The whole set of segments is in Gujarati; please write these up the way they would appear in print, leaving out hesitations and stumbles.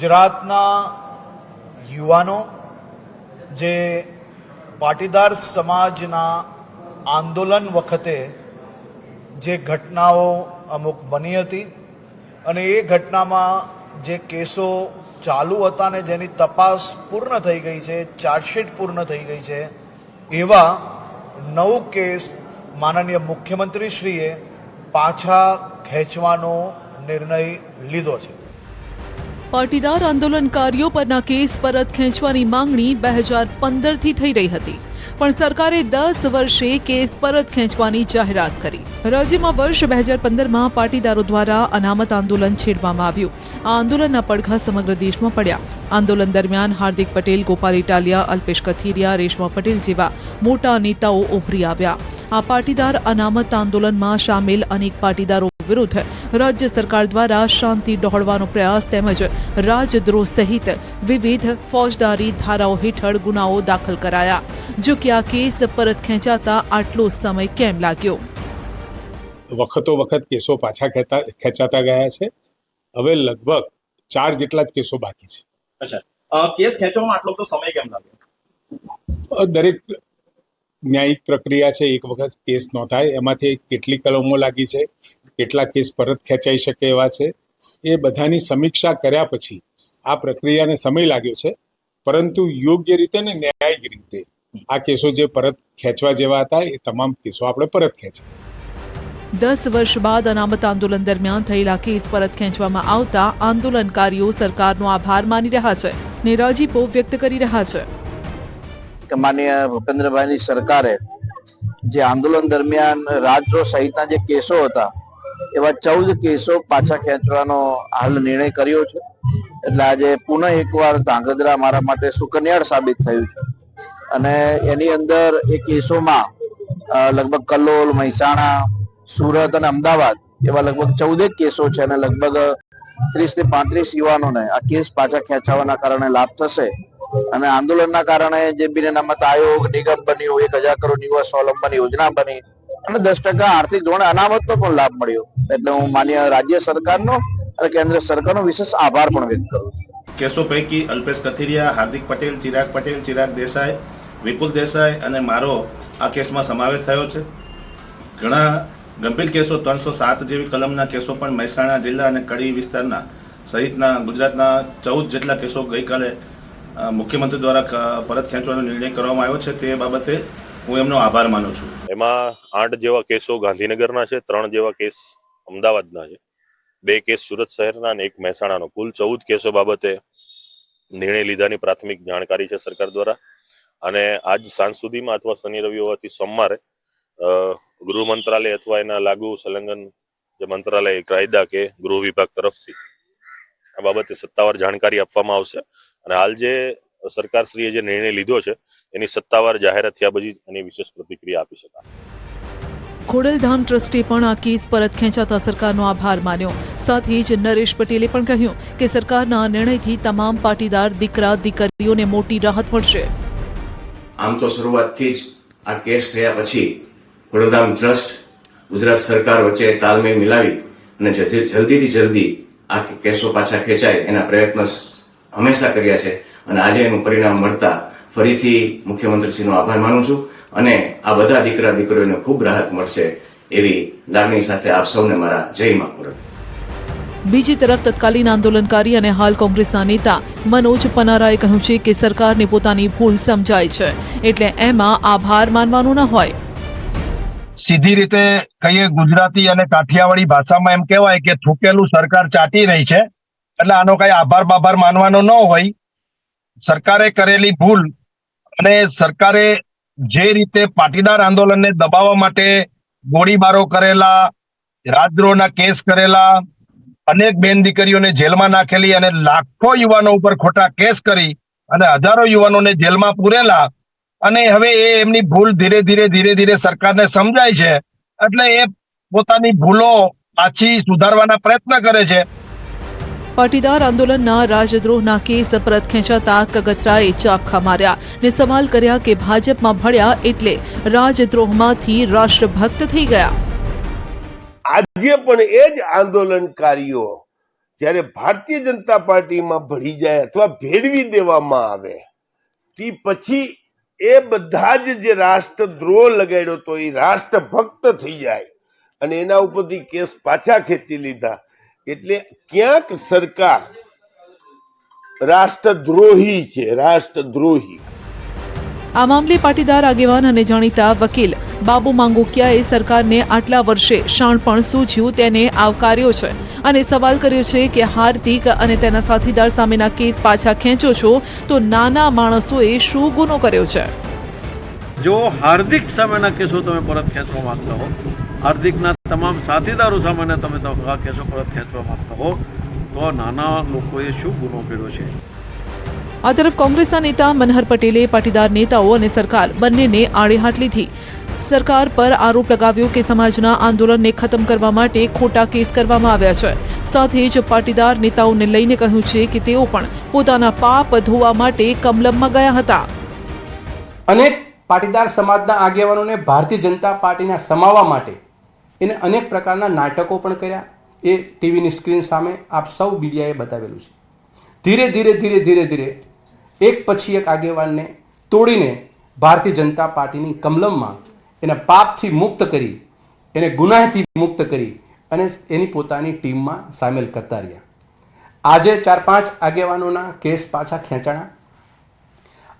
ગુજરાતના યુવાનો જે પાટીદાર સમાજના આંદોલન વખતે જે ઘટનાઓ અમુક બની હતી અને એ ઘટનામાં જે કેસો ચાલુ હતા ને જેની તપાસ પૂર્ણ થઈ ગઈ છે, ચાર્જશીટ પૂર્ણ થઈ ગઈ છે, એવા 9 કેસ માનનીય મુખ્યમંત્રીશ્રીએ પાછા ખેંચવાનો નિર્ણય લીધો છે। પાટીદાર આંદોલનકારીઓ પરના કેસ પરત ખેંચવાની માંગણી 2015થી થઈ રહી હતી, પણ સરકારે 10 વર્ષે કેસ પરત ખેંચવાની જાહેરાત કરી। રાજ્યમાં વર્ષ 2015માં પાટીદારો દ્વારા અનામત આંદોલન છેડવામાં આવ્યું। આ આંદોલનના પડઘા સમગ્ર દેશમાં પડ્યા। આંદોલન દરમિયાન હાર્દિક પટેલ, ગોપાલ ઇટાલિયા, અલ્પેશ કથિરિયા, રેશમા પટેલ જેવા મોટા નેતાઓ ઉભરી આવ્યા। આ પાટીદાર અનામત આંદોલનમાં સામેલ અનેક પાટીદારો વિરુદ્ધ રાજ્ય સરકાર દ્વારા શાંતિ ડહોળવાનો પ્રયાસ તેમજ રાજદ્રોહ સહિત વિવિધ ફોજદારી ધારાઓ હેઠળ ગુનાઓ દાખલ કરાયા। જો કે આ કેસ પરત ખેંચાતા આટલો સમય કેમ લાગ્યો? વખતો વખત કેસો પાછા ખેંચાતા ગયા છે। હવે લગભગ 4 જેટલા જ કેસો બાકી છે। અચ્છા, કેસ ખેંચવામાં આટલો બધો સમય કેમ લાગ્યો? દરેક ન્યાયિક પ્રક્રિયા છે, એક વખત કેસ નોંધાય એમાંથી કેટલી કલમો લાગી છે, કેટલા કેસ પરત ખેંચાઈ શકે એવા છે, એ બધાની સમીક્ષા કર્યા પછી આ પ્રક્રિયાને સમય લાગ્યો છે। પરંતુ યોગ્ય રીતે ને ન્યાયિક રીતે આ કેસો જે પરત ખેંચવા જેવા હતા એ તમામ કેસો આપણે પરત ખેંચ્યા। 10 વર્ષ બાદ અનામત આંદોલન દરમિયાન થયેલા કેસ પરત ખેંચવામાં આવતા આંદોલનકારીઓ સરકારનો આભાર માની રહ્યા છે ને રાજીપો વ્યક્ત કરી રહ્યા છે કે માનનીય ભૂપેન્દ્રભાઈની સરકારે જે આંદોલન દરમિયાન રાજદ્રોહ સહિતના જે કેસો હતા એવા 14 કેસો પાછા ખેંચવાનો હાલ નિર્ણય કર્યો છે। એટલે આજે પુનઃ એકવાર ધાંગધ્રા મારા માટે સુકન્યાળ સાબિત થયું છે અને એની અંદર એ કેસોમાં લગભગ કલોલ, મહેસાણા, સુરત અને અમદાવાદ એવા લગભગ 14 કેસો છે અને લગભગ 30 થી 35 યુવાનોને આ કેસ પાછા ખેંચવાના કારણે લાભ થશે અને આંદોલનના કારણે જે બિન અનામત આયોગ નિગમ બન્યો, 1000 કરોડ યુવા સ્વાવલંબન યોજના બની અને 10% આર્થિક ધોરણે અનામતનો પણ લાભ મળ્યો। એટલે હું માન્ય રાજ્ય સરકારનો અને કેન્દ્ર સરકારનો વિશેષ આભાર પણ વ્યક્ત કરું છું। કેસો પૈકી અલ્પેશ કથિરિયા, હાર્દિક પટેલ, ચિરાગ દેસાઈ, વિપુલ દેસાઈ અને મારો આ કેસમાં સમાવેશ થયો છે। ઘણા ગંભીર કેસો 307 જેવી કલમના કેસો પણ મહેસાણા જિલ્લા અને કડી વિસ્તારના સહિતના ગુજરાતના 14 જેટલા કેસો ગઈકાલે મુખ્યમંત્રી દ્વારા પરત ખેંચવાનો નિર્ણય કરવામાં આવ્યો છે। તે બાબતે હું એમનો આભાર માનું છું। એમાં 8 જેવા કેસો ગાંધીનગરના છે, 3 જેવા કેસ અમદાવાદના છે, 2 કેસ સુરત શહેરના અને 1 મહેસાણાનો। કુલ 14 કેસો બાબતે નિર્ણય લીધાની પ્રાથમિક જાણકારી છે સરકાર દ્વારા અને આજ સાંજ સુધીમાં અથવા શનિ રવિ હોવાથી સોમવારે ગૃહ મંત્રાલય અથવા એના લાગુ સંલગ્ન જે મંત્રાલય કાયદા કે ગૃહ વિભાગ તરફથી આ બાબતે સત્તાવાર જાણકારી આપવામાં આવશે અને હાલ જે સરકારશ્રીએ જે નિર્ણય લીધો છે એની સત્તાવાર જાહેરાત થયા પછી એની વિશેષ પ્રતિક્રિયા આપી શકાય। ખોડલધામ ટ્રસ્ટે પણ આ કેસ પરત ખેંચાતા સરકારનો આભાર માન્યો। સાથે જ નરેશ પટેલે પણ કહ્યું કે સરકારના નિર્ણયથી તમામ પાટીદાર દીકરા દીકરીઓને મોટી રાહત મળશે। આમ તો શરૂઆતથી જ આ કેસ થયા પછી ખોડલધામ ટ્રસ્ટ ગુજરાત સરકાર વચ્ચે તાલમેલ મિલાવી અને જલ્દીથી જલ્દી આ કેસો પાછા ખેંચાય એના પ્રયત્નો હંમેશા કર્યા છે અને આજે એનું પરિણામ મળતા ફરીથી મુખ્યમંત્રીશ્રીનો આભાર માનું છું અને આ બધા દીકરા દીકરીઓને ખૂબ રાહત મળશે એવી લાગણી સાથે આપ સૌને મારા જય મા ખોડલ। બીજી તરફ તત્કાલીન આંદોલનકારી અને હાલ કોંગ્રેસના નેતા મનોજ પનારાએ કહ્યું છે કે સરકારને પોતાની ભૂલ સમજાય છે એટલે એમાં આભાર માનવાનો ન હોય। સીધી રીતે કહીએ ગુજરાતી અને કાઠિયાવાડી ભાષામાં એમ કહેવાય કે થૂકેલું સરકાર ચાટી રહી છે એટલે આનો કઈ આભાર માનવાનો ન હોય। સરકારે કરેલી ભૂલ અને સરકારે જે રીતે પાટીદાર આંદોલનને દબાવવા માટે ગોળીબારો કરેલા, રાજદ્રોહના કેસ કરેલા, અનેક બેન દીકરીઓને જેલમાં નાખેલી અને લાખો યુવાનો ઉપર ખોટા કેસ કરી અને હજારો યુવાનોને જેલમાં પૂરેલા અને હવે એ એમની ભૂલ ધીરે ધીરે સરકારને સમજાય છે એટલે એ પોતાની ભૂલો પાછી સુધારવાના પ્રયત્ન કરે છે। પાટીદાર આંદોલનના રાજદ્રોહના કેસ પરત ખેંચાતા કગથરાએ ચાબખા માર્યા ને સવાલ કર્યા કે ભાજપમાં ભળ્યા એટલે રાજદ્રોહમાંથી રાષ્ટ્રભક્ત થઈ ગયા। આજે પણ એ જ આંદોલનકારીઓ જ્યારે ભારતીય જનતા પાર્ટીમાં ભળી જાય અથવા ભેળવી દેવામાં આવે તે પછી એ બધા જ જે રાષ્ટ્રદ્રોહ લગાડ્યો તો એ રાષ્ટ્રભક્ત થઈ જાય અને એના ઉપરથી કેસ પાછા ખેંચી લીધા. એટલે ક્યાંક સરકાર રાષ્ટ્રદ્રોહી છે, રાષ્ટ્રદ્રોહી. આ મામલે પાટીદાર આગેવાન અને જાણીતા વકીલ બાબુ માંગુકિયાએ સરકારને આટલા વર્ષે શાણપણ સૂચ્યું તેને આવકાર્યો છે અને સવાલ કર્યો છે કે હાર્દિક અને તેના સાથીદાર સામેના કેસ પાછા ખેંચો છો તો નાના માણસોએ શું ગુનો કર્યો છે? જો હાર્દિક સામેના કેસો તમે પરત ખેંચવા માંગતા હો, હાર્દિકના તમામ સાથીદારો સામેના તમે આ કેસો પરત ખેંચવા માંગતા હો તો નાના લોકોએ શું ગુનો કર્યો છે? આ તરફ કોંગ્રેસના નેતા મનહર પટેલે પાટીદાર નેતાઓ અને સરકાર બંનેને આડે હાથ લીધી. સરકાર પર આરોપ લગાવ્યો કે સમાજના આંદોલનને ખતમ કરવા માટે ખોટા કેસ કરવામાં આવ્યા છે. સાથે જ પાટીદાર નેતાઓને લઈને કહ્યું છે કે તેઓ પણ પોતાના પાપ ધોવા માટે કમલમમાં ગયા હતા. અનેક પાટીદાર સમાજના આગેવાનોને ભારતીય જનતા પાર્ટીના સમાવવા માટે એને અનેક પ્રકારના નાટકો પણ કર્યા. એ ટીવીની સ્ક્રીન સામે આપ સૌ મીડિયાએ બતાવેલું છે. ધીરે ધીરે ધીરે ધીરે ધીરે એક પછી એક આગેવાનને તોડીને ભારતીય જનતા પાર્ટીની કમલમમાં એને પાપથી મુક્ત કરી, એને ગુનાહથી મુક્ત કરી અને એની પોતાની ટીમમાં સામેલ કરતા રહ્યા. આજે 4-5 આગેવાનોના કેસ પાછા ખેંચાણા.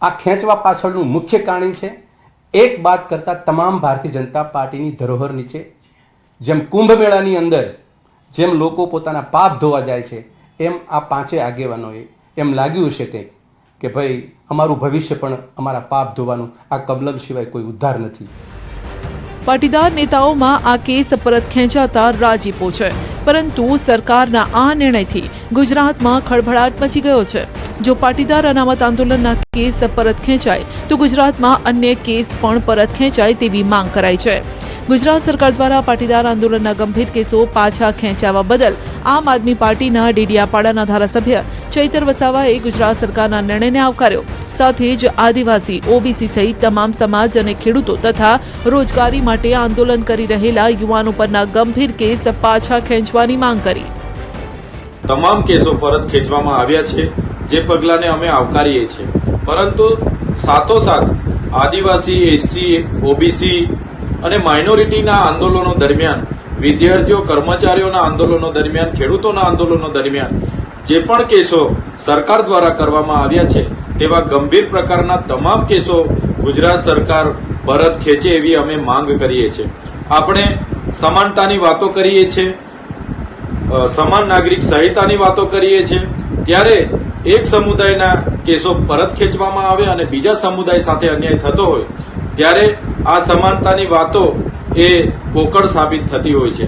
આ ખેંચવા પાછળનું મુખ્ય કારણ છે એક બાદ કરતાં તમામ ભારતીય જનતા પાર્ટીની ધરોહર નીચે જેમ કુંભ મેળાની અંદર જેમ લોકો પોતાના પાપ ધોવા જાય છે એમ આ 5 આગેવાનોએ એમ લાગ્યું છે કે ભાઈ અમારું ભવિષ્ય પણ અમારા પાપ ધોવાનું આ કમલમ સિવાય કોઈ ઉદ્ધાર નથી. પાટીદાર નેતાઓમાં આ કેસ પરત ખેંચાતા રાજીપો છે, પરંતુ સરકારના આ નિર્ણયથી ગુજરાતમાં ખળભળાટ મચી ગયો છે. જો પાટીદાર અનામત આંદોલનના કેસ પરત ખેંચાય તો ગુજરાતમાં અન્ય કેસ પણ પરત ખેંચાય તેવી માંગ કરાઈ છે. ગુજરાત સરકાર દ્વારા પાટીદાર આંદોલનના ગંભીર કેસો પાછા ખેંચાવા બદલ આમ આદમી પાર્ટીના ડેડિયાપાડાના ધારાસભ્ય ચૈતર વસાવાએ ગુજરાત સરકારના નિર્ણયને આવકાર્યો. સાથે જ આદિવાસી, ઓબીસી સહિત તમામ સમાજ અને ખેડૂતો તથા રોજગારી માટે આંદોલન કરી રહેલા યુવાનો પરના ગંભીર કેસ પાછા ખેંચવાની માંગ કરી. તમામ કેસો પરત ખેંચવામાં આવ્યા છે, જે પગલાને અમે આવકારીએ છીએ. પરંતુ સાથોસાથ આદિવાસી, એસસી, ઓબીસી અને માઇનોરિટીના આંદોલનો દરમિયાન, વિદ્યાર્થીઓ, કર્મચારીઓના આંદોલનો દરમિયાન, ખેડૂતોના આંદોલનો દરમિયાન જે પણ કેસો સરકાર દ્વારા કરવામાં આવ્યા છે તેવા ગંભીર પ્રકારના તમામ કેસો ગુજરાત સરકાર પરત ખેંચે એવી અમે માંગ કરીએ છીએ. આપણે સમાનતાની વાતો કરીએ છીએ, સમાન નાગરિક સંહિતાની વાતો કરીએ છીએ, ત્યારે એક સમુદાયના કેસો પરત ખેંચવામાં આવે અને બીજા સમુદાય સાથે અન્યાય થતો હોય ત્યારે આ સમાનતાની વાતો એ પોકળ સાબિત થતી હોય છે.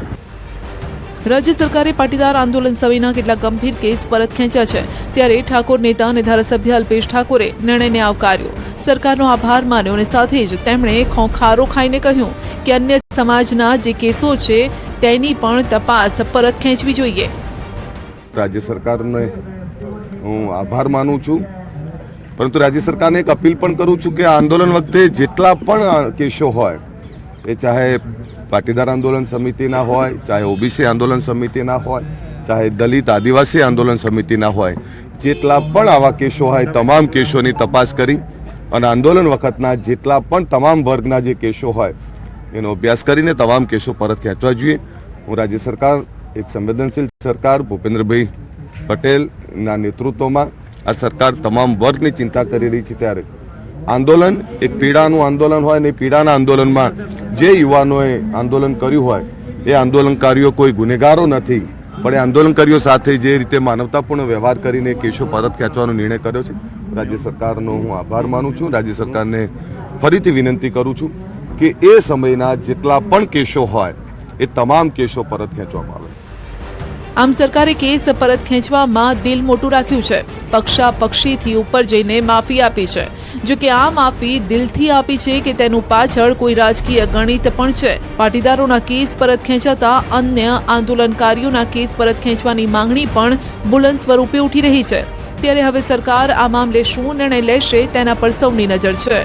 રાજ્ય સરકારે પાટીદાર આંદોલન સમયના કેટલાક ગંભીર કેસ પરત ખેંચ્યા છે, ત્યારે ઠાકોર નેતા અને ધારાસભ્ય અલ્પેશ ઠાકોરે નિર્ણયને આવકાર્યો, સરકારનો આભાર માન્યો અને સાથે જ તેમણે ખોખારો ખાઈને કહ્યું કે અન્ય સમાજના જે કેસો છે તેની પણ તપાસ પરત ખેંચવી જોઈએ. રાજ્ય સરકારને હું આભાર માનું છું, પરંતુ રાજ્ય સરકારને એક અપીલ પણ કરું છું કે આ આંદોલન વખતે જેટલા પણ કેસો હોય, એ ચાહે પાટીદાર આંદોલન સમિતિના હોય, ચાહે ઓબીસી આંદોલન સમિતિના હોય, ચાહે દલિત આદિવાસી આંદોલન સમિતિના હોય, જેટલા પણ આવા કેસો હોય તમામ કેસોની તપાસ કરી અને આંદોલન વખતના જેટલા પણ તમામ વર્ગના જે કેસો હોય એનો અભ્યાસ કરીને તમામ કેસો પરત ખેંચવા જોઈએ. હું રાજ્ય સરકાર, એક સંવેદનશીલ સરકાર ભૂપેન્દ્રભાઈ પટેલના નેતૃત્વમાં આ સરકાર તમામ વર્ગની ચિંતા કરી રહી છે, ત્યારે આંદોલન એક પીડાનું આંદોલન હોય ને પીડાના આંદોલનમાં જે યુવાનોએ આંદોલન કર્યું હોય એ આંદોલનકારીઓ કોઈ ગુનેગારો નથી, પણ એ આંદોલનકારીઓ સાથે જે રીતે માનવતાપૂર્ણ વ્યવહાર કરીને કેસો પરત ખેંચવાનો નિર્ણય કર્યો છે, રાજ્ય સરકારનો હું આભાર માનું છું. રાજ્ય સરકારને ફરીથી વિનંતી કરું છું કે એ સમયના જેટલા પણ કેસો હોય એ તમામ કેસો પરત ખેંચવામાં આવે. આમ સરકારે કેસ પરત ખેંચવામાં દિલ મોટું રાખ્યું છે, પક્ષાપક્ષીથી ઉપર જઈને માફી આપી છે. જો કે આ માફી દિલથી આપી છે કે તેનું પાછળ કોઈ રાજકીય ગણિત પણ છે. પાટીદારોના કેસ પરત ખેંચાતા અન્ય આંદોલનકારીઓના કેસ પરત ખેંચવાની માંગણી પણ બુલંદ સ્વરૂપે ઉઠી રહી છે. ત્યારે હવે સરકાર આ મામલે શું નિર્ણય લેશે તેના પર સૌની નજર છે.